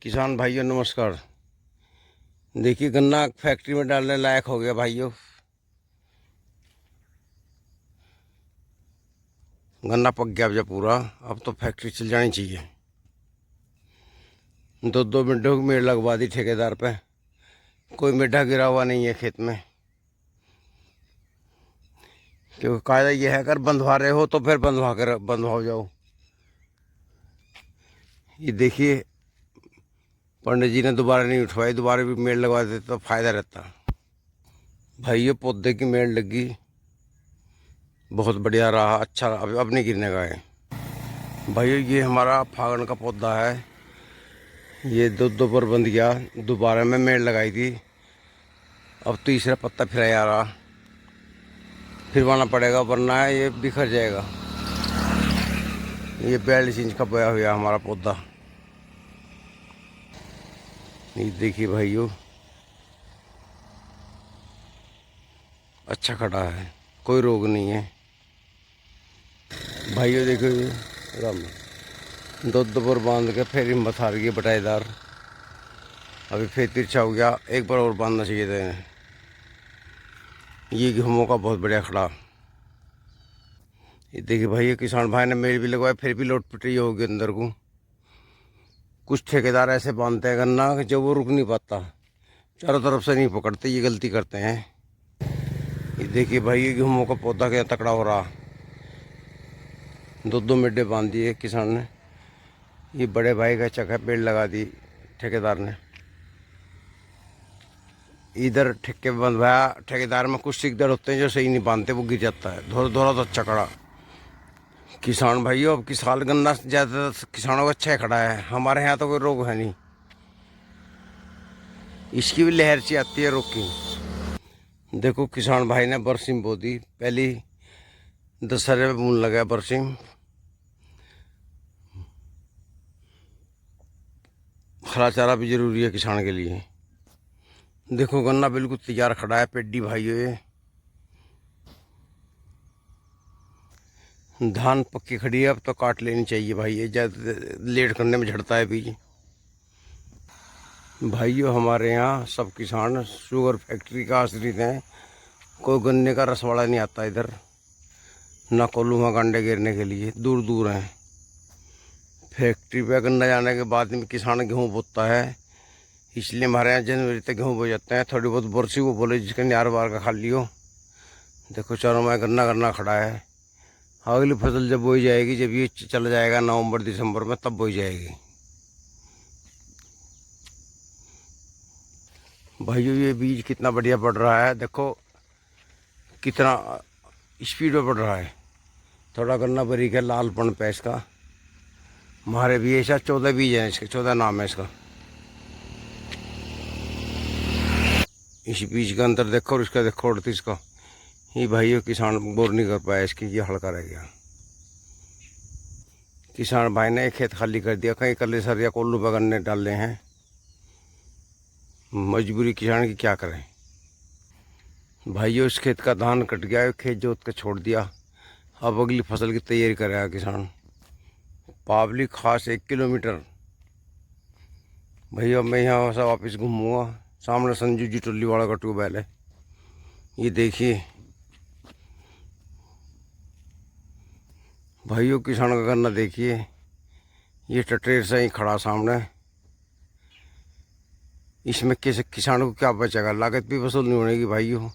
किसान भाइयों नमस्कार। देखिए गन्ना फैक्ट्री में डालने लायक हो गया भाइयों। गन्ना पक गया अब जब पूरा, अब तो फैक्ट्री चल जानी चाहिए। 2-2 मिनटों की मेड़ लगवा दी ठेकेदार पे। कोई मिड्ढा गिरा हुआ नहीं है खेत में, क्योंकि कायदा ये है अगर बंधवा रहे हो तो फिर बंधवाओ जाओ। ये देखिए पंडित जी ने दोबारा नहीं उठवाई, दोबारा भी मेड़ लगवा देते तो फायदा रहता। भाइयों पौधे की मेड़ लगी, बहुत बढ़िया रहा, अच्छा अब नहीं गिरने का है। भाइयों ये हमारा फागण का पौधा है, ये दो पर बंध गया। दोबारा में मेड़ लगाई थी, अब तीसरा पत्ता फिर आ रहा, फिरवाना पड़ेगा वरना ये बिखर जाएगा। ये 42 इंच का बोया हुआ हमारा पौधा। ये देखिए भाइयों अच्छा खड़ा है, कोई रोग नहीं है। भाइयों देखो ये राम दो पर बांध के फिर हिम्मत हार गई बटाईदार। अभी फिर तिरछा हो गया, एक बार और बांधना चाहिए था इन्हें। ये गेहूँ का बहुत बढ़िया खड़ा। ये देखिए भाई किसान भाई ने मेल भी लगवाया, फिर भी लोट पिटी होगी अंदर को। कुछ ठेकेदार ऐसे बांधते हैं गन्ना कि जब वो रुक नहीं पाता, चारों तरफ से नहीं पकड़ते, ये गलती करते हैं। ये देखिए भाई ये गेहूँ का पौधा क्या तकड़ा हो रहा। 2-2 मिड्डे बांध दिए किसान ने। ये बड़े भाई का चक है, पेड़ लगा दी ठेकेदार ने। इधर ठेके बंधवाया ठेकेदार में, कुछ सिकदर होते हैं जो सही नहीं बांधते, वो गिर जाता है। धोरा धोरा तो अच्छा खड़ा किसान भाइयों। अब की साल गन्ना ज़्यादातर किसानों का अच्छा खड़ा है, हमारे यहाँ तो कोई रोग है नहीं। इसकी भी लहर सी आती है रोग की। देखो किसान भाई ने बरसीम बो दी, पहली दशहरे में मूल लगा बरसीम। हरा चारा भी जरूरी है किसान के लिए। देखो गन्ना बिल्कुल तैयार खड़ा है पेड्डी भाइयों। ये धान पक्की खड़ी है, अब तो काट लेनी चाहिए भाई, ये ज़्यादा लेट करने में झड़ता है बीज। भाइयों हमारे यहाँ सब किसान शुगर फैक्ट्री का आश्रित हैं, कोई गन्ने का रसवाड़ा नहीं आता इधर, ना कोल्लू गांडे गिरने के लिए, दूर दूर हैं। फैक्ट्री पे गन्ना जाने के बाद में किसान गेहूँ बोता है, इसलिए हमारे यहाँ जनवरी तक गेहूँ बो जाते हैं। थोड़ी बहुत बरसी को बोले जिसके न्यार बार का खा लियो। देखो चारों में गन्ना गन्ना खड़ा है। अगली फसल जब बोई जाएगी, जब ये चला जाएगा नवंबर दिसंबर में, तब बोई जाएगी। भाइयों ये बीज कितना बढ़िया पड़ रहा है, देखो कितना स्पीड में पड़ रहा है। थोड़ा गन्ना बारीक है, लालपन पे इसका। हमारे भी ऐसा 14 बीज है इसके, 14 नाम है इसका। इस बीज का अंतर देखो और इसका देखो 38 का। ये भाइयों किसान बोर नहीं कर पाया इसकी, ये हल्का रह गया। किसान भाई ने एक खेत खाली कर दिया, कहीं कल्ले सर या कोल्लू पे गन्ने डाल रहे हैं। मजबूरी किसान की क्या करें। भाइयों इस खेत का धान कट गया, खेत जोत के छोड़ दिया, अब अगली फसल की तैयारी करेगा किसान। पावली खास 1 किलोमीटर। भैया मैं यहाँ से वापस घूमूंगा, सामने संजू जी टोली वाला का ट्यूबवेल है। ये देखिए भाइयों किसान का गन्ना देखिए, ये टटेर से ही खड़ा सामने। इसमें किसी किसान को क्या बचेगा, लागत भी वसूल नहीं होने की भाइयों।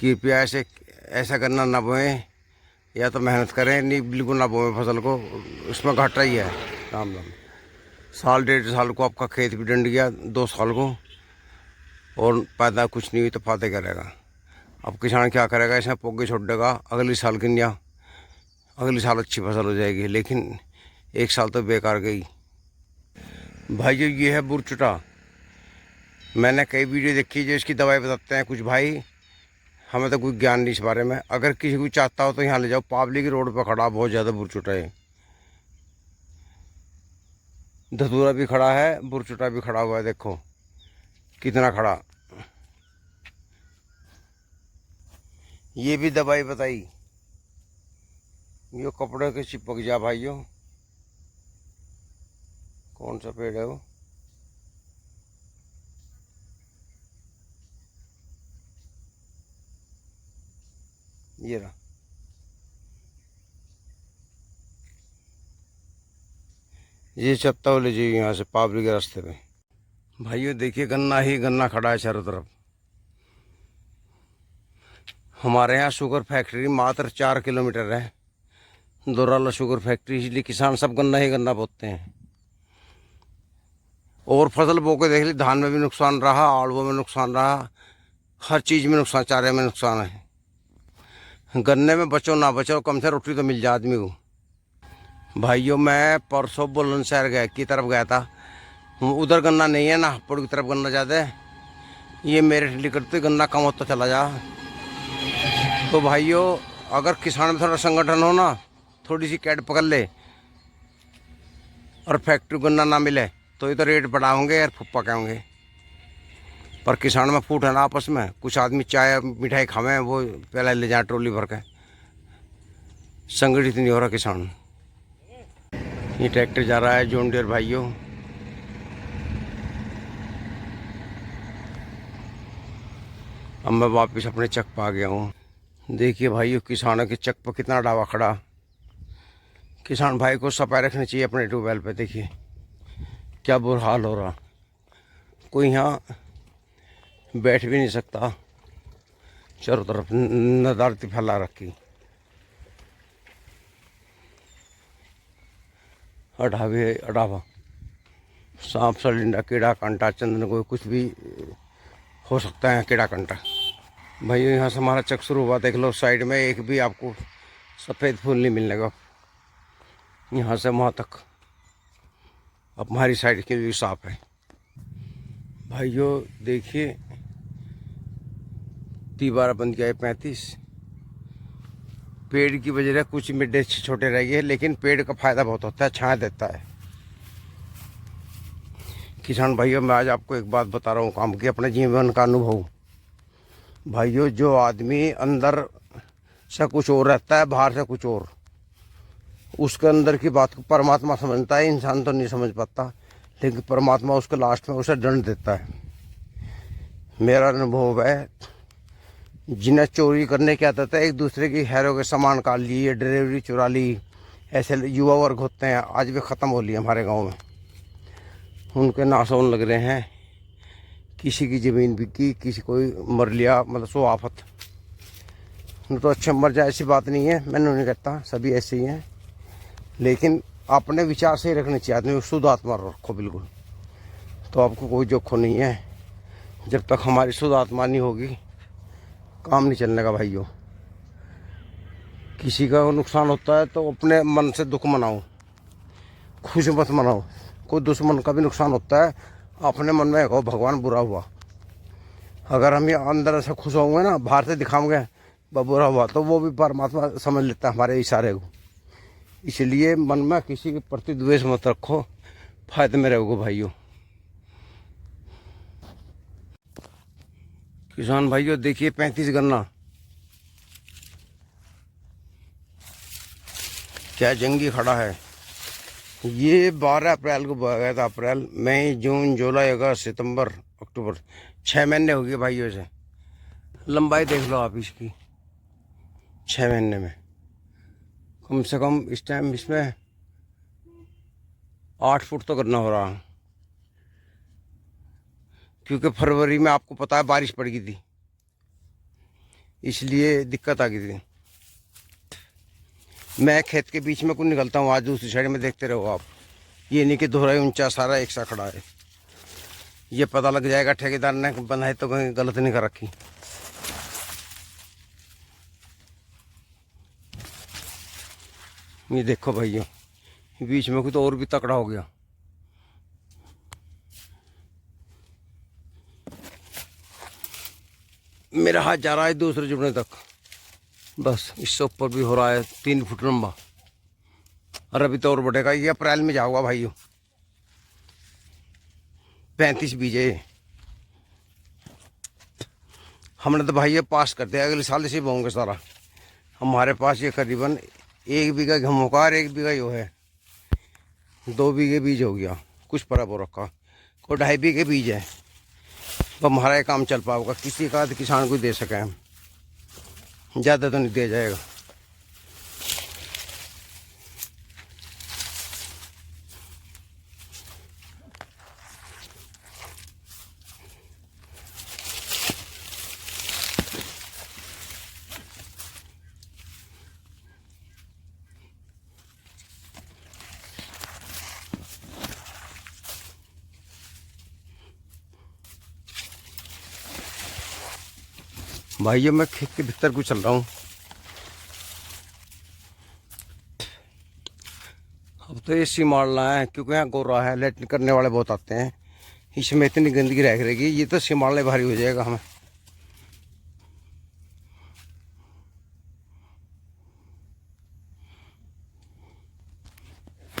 कृपया ऐसा गन्ना ना बोएं, या तो मेहनत करें, नहीं बिल्कुल ना बोएं फसल को, उसमें घाटा ही है। राम राम। साल 1.5 साल को आपका खेत भी डंड गया, 2 साल को और पैदा कुछ नहीं हुई तो फायदे करेगा। अब किसान क्या करेगा, इसमें पोगे छोड़ देगा, अगली साल गिनिया, अगली साल अच्छी फसल हो जाएगी, लेकिन 1 साल तो बेकार गई। भाइयों ये है बुरचुटा। मैंने कई वीडियो देखी जो इसकी दवाई बताते हैं कुछ भाई, हमें तो कोई ज्ञान नहीं इस बारे में। अगर किसी को चाहता हो तो यहाँ ले जाओ, पावली की रोड पर खड़ा, बहुत ज़्यादा बुरचुटा है। धतूरा भी खड़ा है, बुरचुटा भी खड़ा हुआ है, देखो कितना खड़ा। ये भी दवाई बताई, ये कपड़े के चिपक जा भाइयों, कौन सा पेड़ है वो? ये रहा। ये चत्ता ले जाइए यहाँ से पावरी के रास्ते पे। भाइयों देखिए गन्ना ही गन्ना खड़ा है चारों तरफ। हमारे यहाँ शुगर फैक्ट्री मात्र 4 किलोमीटर है, दोराला शुगर फैक्ट्री, इसलिए किसान सब गन्ना ही गन्ना बोते हैं। और फसल बो के देख ली, धान में भी नुकसान रहा, आलुओं में नुकसान रहा, हर चीज़ में नुकसान, चारे में नुकसान है। गन्ने में बचो ना बचो, कम से रोटी तो मिल जाए आदमी को। भाइयों मैं परसों बुलंदशहर गया की तरफ गया था, उधर गन्ना नहीं है ना, हापुड़ की तरफ गन्ना ज़्यादा है। ये मेरे निकलते गन्ना कम होता चला जा। तो भाइयों अगर किसान में थोड़ा संगठन हो ना, थोड़ी सी कैड पकड़ ले और फैक्ट्री गन्ना ना मिले तो इधर रेट बढ़ाओगे यार, फुप्पा कहेंगे। पर किसान में फूट है ना आपस में, कुछ आदमी चाय मिठाई खावे, वो पहले ले जाए ट्रॉली भर के। संगठित नहीं हो रहा किसान। ये ट्रैक्टर जा रहा है जॉन डियर भाइयों। अब मैं वापस अपने चक पर आ गया हूँ। देखिए भाइयों किसानों के चक पर कितना डावा खड़ा। किसान भाई को सफाई रखनी चाहिए अपने ट्यूबवेल पे। देखिए क्या बुरा हाल हो रहा, कोई यहाँ बैठ भी नहीं सकता, चारों तरफ नदारती फैला रखी। अढ़ावे अढ़ावा, सांप सलिंडा कीड़ा कांटा चंदन कोई कुछ भी हो सकता है, कीड़ा कांटा। भाई यहाँ से हमारा चक शुरू हुआ, देख लो साइड में एक भी आपको सफ़ेद फूल नहीं मिलने का, यहाँ से वहाँ तक। अब हमारी साइड के भी साफ है। भाइयों देखिए 12 बंद गए 35। पेड़ की वजह से कुछ मिड्डे छोटे रह गए, लेकिन पेड़ का फायदा बहुत होता है, छाया देता है। किसान भाइयों मैं आज आपको एक बात बता रहा हूँ काम की, अपने जीवन का अनुभव। भाइयों जो आदमी अंदर से कुछ और रहता है, बाहर से कुछ और, उसके अंदर की बात को परमात्मा समझता है, इंसान तो नहीं समझ पाता, लेकिन परमात्मा उसके लास्ट में उसे दंड देता है। मेरा अनुभव है, जिन्हें चोरी करने की आदत है, एक दूसरे की हैरों के सामान काट लिए, डिलीवरी चुरा ली, ऐसे युवा वर्ग होते हैं, आज भी ख़त्म हो लिए हमारे गांव में। उनके नाश होने लग रहे हैं, किसी की ज़मीन बिकी, किसी कोई मर लिया, मतलब सो आफत। तो अच्छे मर जाए ऐसी बात नहीं है, मैंने नहीं कहता, सभी ऐसे ही हैं, लेकिन अपने विचार से ही रखने चाहिए आदमी, शुद्ध आत्मा रखो बिल्कुल, तो आपको कोई जोखिम नहीं है। जब तक हमारी शुद्ध आत्मा नहीं होगी काम नहीं चलने का। भाइयों किसी का नुकसान होता है तो अपने मन से दुख मनाओ, खुश मत मनाओ। कोई दुश्मन का भी नुकसान होता है, अपने मन में कहो भगवान बुरा हुआ। अगर हम ये अंदर से खुश होंगे ना, बाहर से दिखाओगे बुरा हुआ, तो वो भी परमात्मा समझ लेता है हमारे इशारे को। इसलिए मन में किसी के प्रति द्वेष मत रखो, फायदे में रहोगे भाइयों। किसान भाइयों देखिए 35 गन्ना, क्या जंगी खड़ा है। ये 12 अप्रैल को बोया गया था, अप्रैल मई जून जुलाई अगस्त सितंबर अक्टूबर, 6 महीने हो गए भाइयों से। लंबाई देख लो आप इसकी, 6 महीने में कम से कम इस टाइम इसमें 8 फुट तो करना हो रहा, क्योंकि फरवरी में आपको पता है बारिश पड़ गई थी, इसलिए दिक्कत आ गई थी। मैं खेत के बीच में कुछ निकलता हूँ, आज दूसरी साइड में देखते रहो आप। ये नहीं कि दोहराई ऊंचा सारा एक सा खड़ा है, ये पता लग जाएगा ठेकेदार ने बनाई तो कहीं गलत नहीं कर रखी। ये देखो भाइयों बीच में कुछ तो और भी तकड़ा हो गया। मेरा हाथ जा रहा है दूसरे जुड़ने तक, बस इससे ऊपर भी हो रहा है 3 फुट लंबा, और अभी तो और बढ़ेगा। ये अप्रैल में जाऊंगा भाइयों, 35 बीजे हमने तो भाई ये पास कर दिया, अगले साल इसे बोंगे सारा। हमारे पास ये करीबन 1 बीघा गेहूं का और 1 बीघा यो है, 2 बीघे बीज हो गया। कुछ परब हो रखा, कोई 2.5 बीघे बीज है, तो हमारा ये काम चल पाओगा, किसी का किसान को दे सके हम, ज़्यादा तो नहीं दिया जाएगा। भाइयों मैं खेत के भीतर को चल रहा हूँ। अब तो एसी मारना है, क्योंकि यहाँ गोरा है, लैट्रिन करने वाले बहुत आते हैं, इसमें इतनी गंदगी रह रहेगी, ये तो सिमाड़ने भारी हो जाएगा हमें।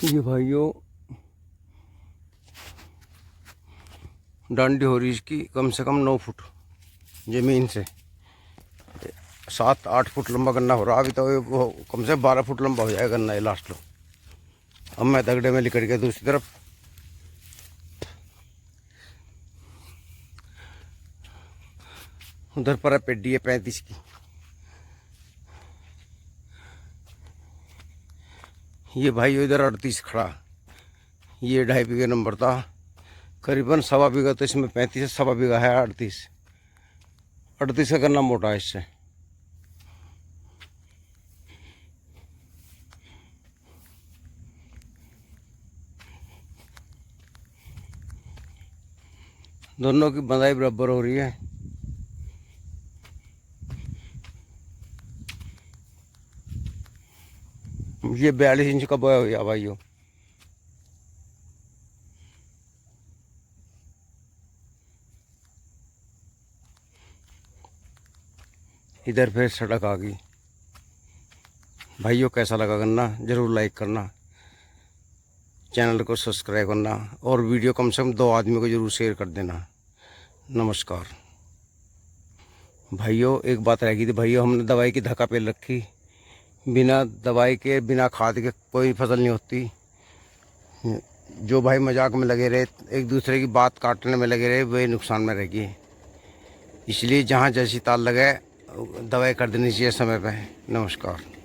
ये भाइयों डांडी हो रही इसकी कम से कम 9 फुट ज़मीन से, 7-8 फुट लंबा गन्ना हो रहा, अभी तो वो कम से 12 फुट लंबा हो जाएगा गन्ना ये लास्ट लो। अब मैं दगड़े में लिकड़ गया दूसरी तरफ। उधर पर है पेडी है 35 की। ये भाई इधर 38 खड़ा, ये 2.5 बीघे नंबर था, करीबन 1.25 बीघा, तो इसमें 35 है, 1.25 बीघा है 38 का गन्ना मोटा है इससे। दोनों की बंधाई बराबर हो रही है। ये 42 इंच का बोया हुआ भाइयों। इधर फिर सड़क आ गई। भाइयों कैसा लगा गन्ना ज़रूर लाइक करना, चैनल को सब्सक्राइब करना, और वीडियो कम से कम 2 आदमी को ज़रूर शेयर कर देना। नमस्कार भाइयों। एक बात रह गई थी भाइयों, हमने दवाई की धक्का पे रखी, बिना दवाई के बिना खाद के कोई फसल नहीं होती। जो भाई मजाक में लगे रहे, एक दूसरे की बात काटने में लगे रहे, वही नुकसान में रहेगी। इसलिए जहाँ जैसी ताल लगे दवाई कर देनी चाहिए समय पे। नमस्कार।